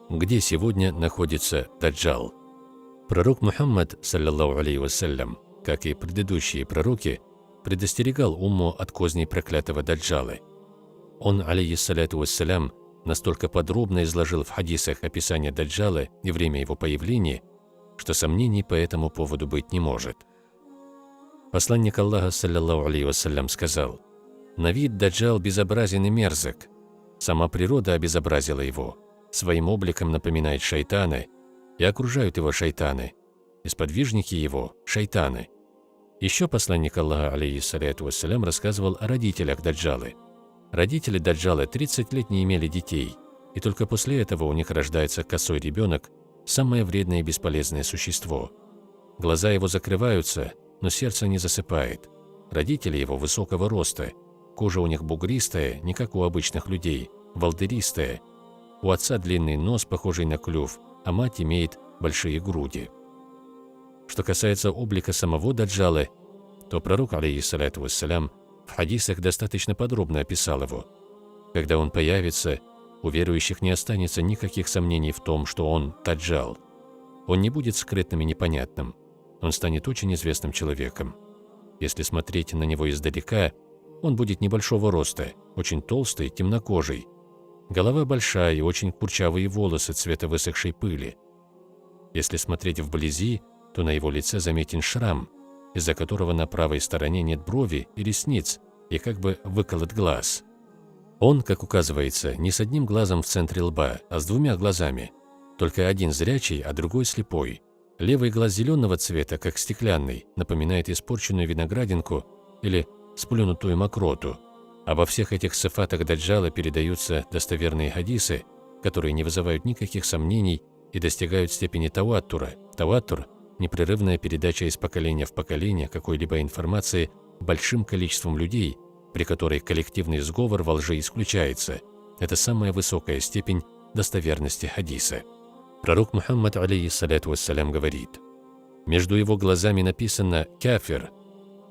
Где сегодня находится Даджал? Пророк Мухаммад, саллаллаху алейхи вассалям, как и предыдущие пророки, предостерегал умму от козней проклятого Даджала. Он, алейхиссаляту вассалям, настолько подробно изложил в хадисах описание Даджала и время его появления, что сомнений по этому поводу быть не может. Посланник Аллаха, саллаллаху алейхи вассалям, сказал: «На вид Даджал безобразен и мерзок. Сама природа обезобразила его, своим обликом напоминает шайтана, и окружают его шайтаны, и сподвижники его – шайтаны». Еще посланник Аллаха, алейхиссаляту вассалям, рассказывал о родителях Даджалы. Родители Даджала 30 лет не имели детей, и только после этого у них рождается косой ребенок, самое вредное и бесполезное существо. Глаза его закрываются, но сердце не засыпает. Родители его высокого роста, кожа у них бугристая, не как у обычных людей, волдыристая. У отца длинный нос, похожий на клюв, а мать имеет большие груди. Что касается облика самого Даджала, то пророк, алейхиссаляту вассалям, в хадисах достаточно подробно описал его. Когда он появится, у верующих не останется никаких сомнений в том, что он Даджал. Он не будет скрытным и непонятным. Он станет очень известным человеком. Если смотреть на него издалека, он будет небольшого роста, очень толстый, темнокожий. Голова большая и очень курчавые волосы цвета высохшей пыли. Если смотреть вблизи, то на его лице заметен шрам, из-за которого на правой стороне нет брови и ресниц, и как бы выколот глаз. Он, как указывается, не с одним глазом в центре лба, а с двумя глазами. Только один зрячий, а другой слепой. Левый глаз зеленого цвета, как стеклянный, напоминает испорченную виноградинку или сплюнутую мокроту. А во всех этих сифатах Даджала передаются достоверные хадисы, которые не вызывают никаких сомнений и достигают степени таваттура. Таваттур – непрерывная передача из поколения в поколение какой-либо информации большим количеством людей, при которой коллективный сговор во лжи исключается. Это самая высокая степень достоверности хадиса. Пророк Мухаммад, алейхиссаляту вассалям, говорит: «Между его глазами написано «кафир»,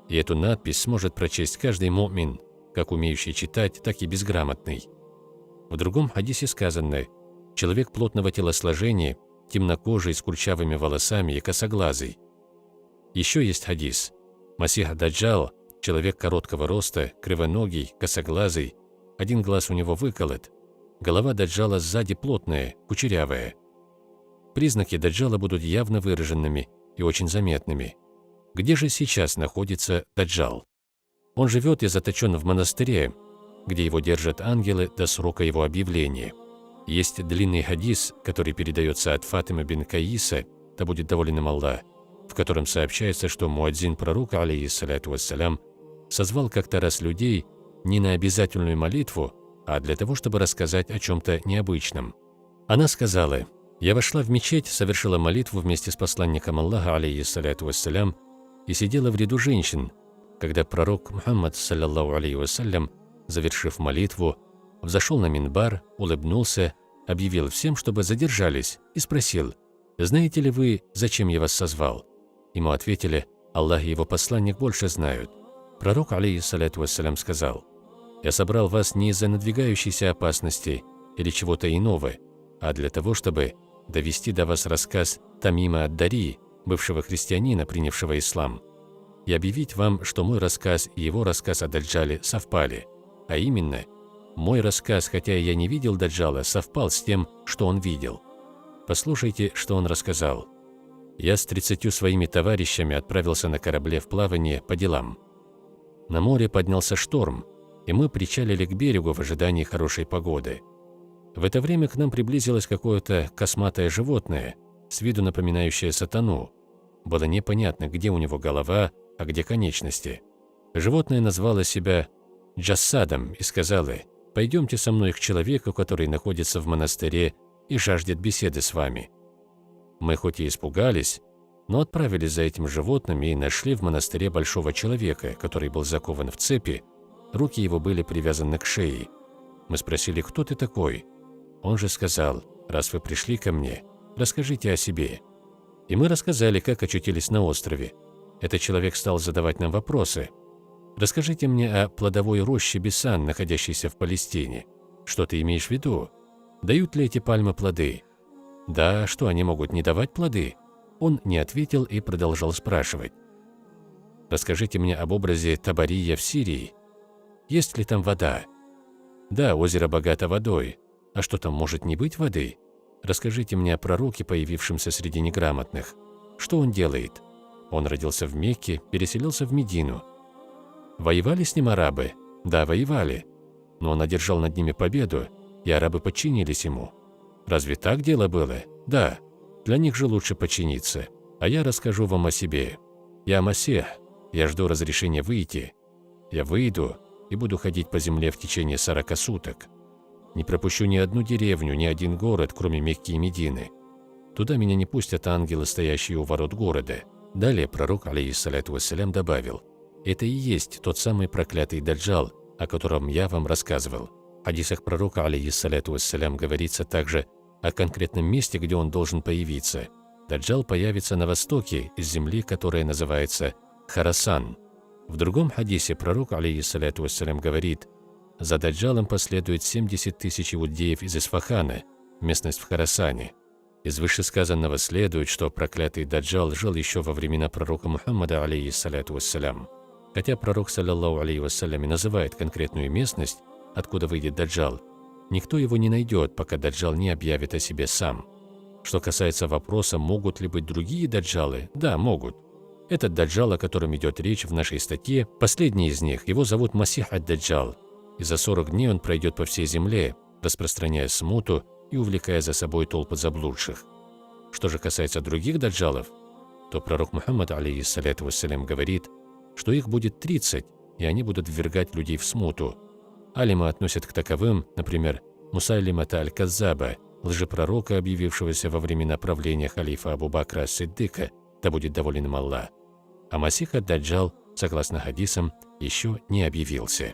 и эту надпись сможет прочесть каждый му'мин, как умеющий читать, так и безграмотный». В другом хадисе сказано: «Человек плотного телосложения, темнокожий, с курчавыми волосами и косоглазый». Еще есть хадис: «Масих Даджал, человек короткого роста, кривоногий, косоглазый, один глаз у него выколот, голова Даджала сзади плотная, кучерявая». Признаки Даджала будут явно выраженными и очень заметными. Где же сейчас находится Даджал? Он живет и заточен в монастыре, где его держат ангелы до срока его объявления. Есть длинный хадис, который передается от Фатимы бин Каиса, да будет доволен им Аллах, в котором сообщается, что муадзин пророка, алейхиссаляту вассалям, созвал как-то раз людей не на обязательную молитву, а для того, чтобы рассказать о чем-то необычном. Она сказала: «Я вошла в мечеть, совершила молитву вместе с посланником Аллаха, алейхиссаляту вассалям, и сидела в ряду женщин, когда пророк Мухаммад, саллаллаху алейхи вассалям, завершив молитву, взошел на минбар, улыбнулся, объявил всем, чтобы задержались, и спросил: «Знаете ли вы, зачем я вас созвал?» Ему ответили: «Аллах и его посланник больше знают». Пророк, алейхиссаляту вассалям, сказал: «Я собрал вас не из-за надвигающейся опасности или чего-то иного, а для того, чтобы довести до вас рассказ Тамима ад-Дари, бывшего христианина, принявшего ислам, и объявить вам, что мой рассказ и его рассказ о Даджале совпали. А именно, мой рассказ, хотя я не видел Даджала, совпал с тем, что он видел. Послушайте, что он рассказал. Я с 30 своими товарищами отправился на корабле в плавание по делам. На море поднялся шторм, и мы причалили к берегу в ожидании хорошей погоды. В это время к нам приблизилось какое-то косматое животное, с виду напоминающее сатану. Было непонятно, где у него голова, а где конечности. Животное назвало себя Джассадом и сказала: «Пойдемте со мной к человеку, который находится в монастыре и жаждет беседы с вами». Мы хоть и испугались, но отправились за этим животным и нашли в монастыре большого человека, который был закован в цепи, руки его были привязаны к шее. Мы спросили: «Кто ты такой?» Он же сказал: «Раз вы пришли ко мне, расскажите о себе». И мы рассказали, как очутились на острове. Этот человек стал задавать нам вопросы. «Расскажите мне о плодовой роще Бисан, находящейся в Палестине. Что ты имеешь в виду? Дают ли эти пальмы плоды? Да, что они могут не давать плоды? Он не ответил и продолжал спрашивать. Расскажите мне об образе Табария в Сирии. Есть ли там вода? Да, озеро богато водой. А что там, может не быть воды? Расскажите мне о пророке, появившемся среди неграмотных. Что он делает? Он родился в Мекке, переселился в Медину. Воевали с ним арабы? Да, воевали. Но он одержал над ними победу, и арабы подчинились ему. Разве так дело было? Да. Для них же лучше подчиниться. А я расскажу вам о себе. Я Масех. Я жду разрешения выйти. Я выйду и буду ходить по земле в течение 40 суток. Не пропущу ни одну деревню, ни один город, кроме Мекки и Медины. Туда меня не пустят ангелы, стоящие у ворот города. Далее пророк, алейхиссаляту вассалям, добавил: это и есть тот самый проклятый Даджал, о котором я вам рассказывал. В хадисах пророка, алейхиссаляту вассалям, говорится также о конкретном месте, где он должен появиться. Даджал появится на востоке, из земли, которая называется Харасан. В другом хадисе пророк, алейхиссаляту вассалям, говорит: за Даджалом последует 70 тысяч иудеев из Исфахана, местность в Харасане. Из вышесказанного следует, что проклятый Даджал жил еще во времена пророка Мухаммада, алейхиссаляту вассалям. Хотя пророк, саллаллаху алейхи вассалям, называет конкретную местность, откуда выйдет Даджал, никто его не найдет, пока Даджал не объявит о себе сам. Что касается вопроса, могут ли быть другие Даджалы, да, могут. Этот Даджал, о котором идет речь в нашей статье, последний из них, его зовут Масих ад-Даджал, и за 40 дней он пройдет по всей земле, распространяя смуту и увлекая за собой толпы заблудших. Что же касается других Даджалов, то пророк Мухаммад, алейхиссаляту вассалям, говорит, что их будет 30, и они будут ввергать людей в смуту. Алимы относят к таковым, например, Мусайлимата аль-Каззаба, лжепророка, объявившегося во времена правления халифа Абу Бакра ас-Сиддика, да будет доволен им Аллах. А Масих ад-Даджал, согласно хадисам, еще не объявился.